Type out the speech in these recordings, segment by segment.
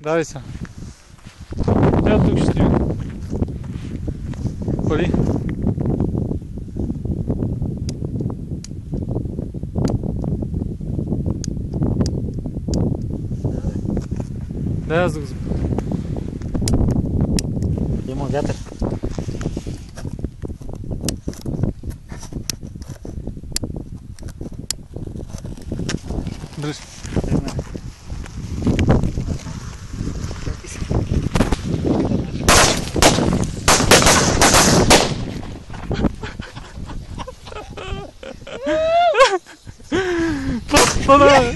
Давай са. Тя тук ще стои. Пали. Дай аз да го запомня. Има вятър. Дръж. Пада!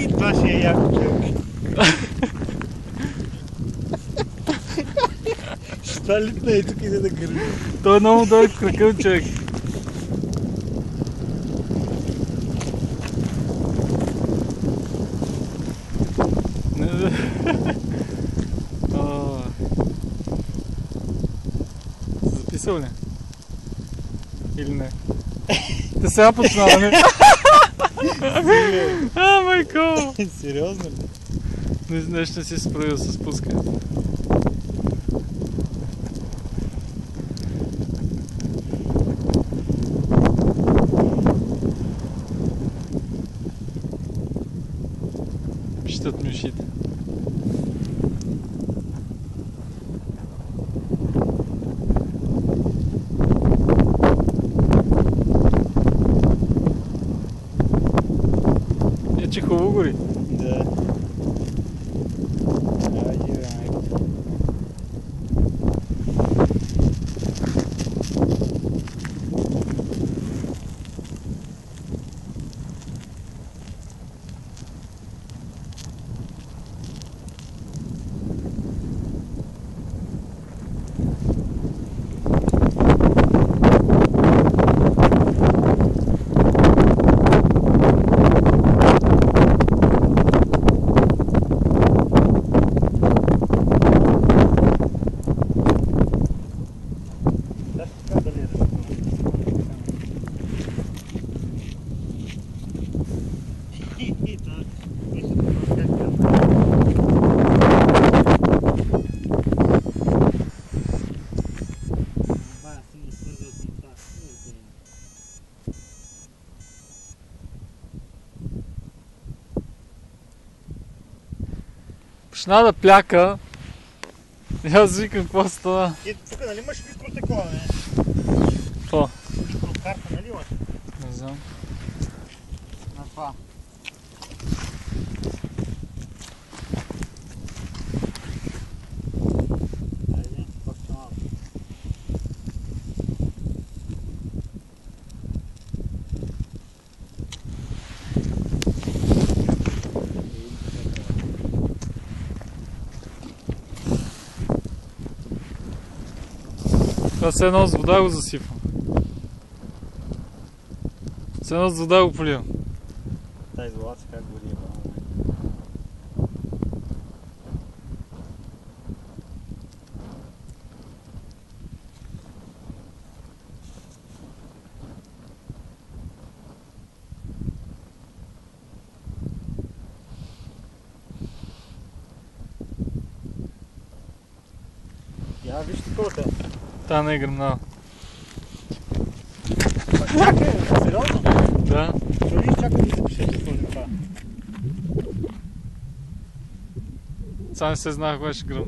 И това ще е яко, човек. Ще липна и тук иде да гърми. Той е много дълъг в кръка, човек. Записал ли? Или не? Те сега почна, да не? Майко! Сериозно ли? Нещо си справил с спускането. Пищат ми ушите. Че хубаво гори. Да. Айде, бе, майко. Почна да пляка. И аз викам, какво стана? Ти тук нали имаш микротекло, не? Какво? Микрокарта, нали имаш? Не знам. На това. Айде, още малко. Това се едно с вода го засипвам. Се едно с вода го поливам. Та изолация как гори, бе. Я виж такова. Та не е гръмнала. Чакай, сериозно? Да. Дори чакай да запишеш какво е това. Сега не се знае кога ще гръмне.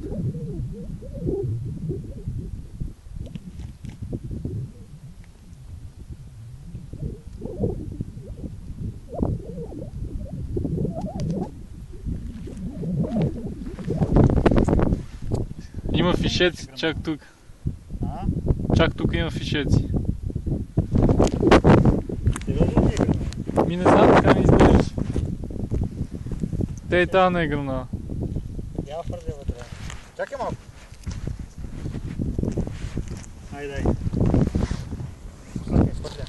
Има фишеци, чак тук. А? Чак тук има фишеци. Сериозно ли е гръмна? Ми не знам, така ми изглеждаш. Те и тази не е гръмнала. Я фърля вътре. Чакай малко. Айде, дай. Чакай, фърля.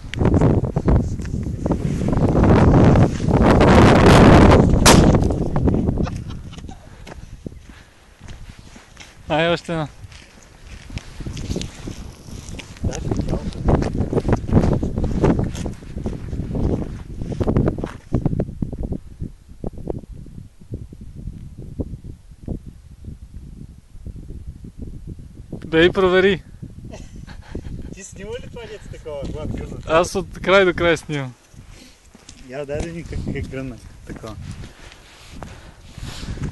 Ай, още една. Бей, провери. Ти снима ли това дете такова, когато гръмна? Аз от край до край снимам. Я дай да ни как гръмна. Такова.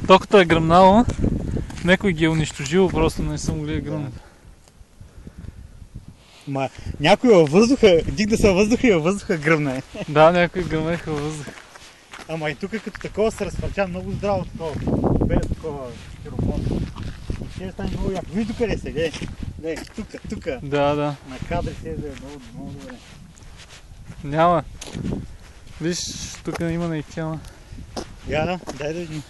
Токато е гръмнало, някой ги е унищожил, просто не са могли да гръмнат. Ма някой във въздуха, дигна се във въздуха и във въздуха гръмна е. Да, някой гръмеха във въздух. Ама и тук като такова се разпърча много здраво такова. Без такова стиропон. И ще стане много яко. Виж къде се, гледай. Тук. Да, да. На кадри се е много добре. Няма. Виж, тук има на икема. Я, дай да видим.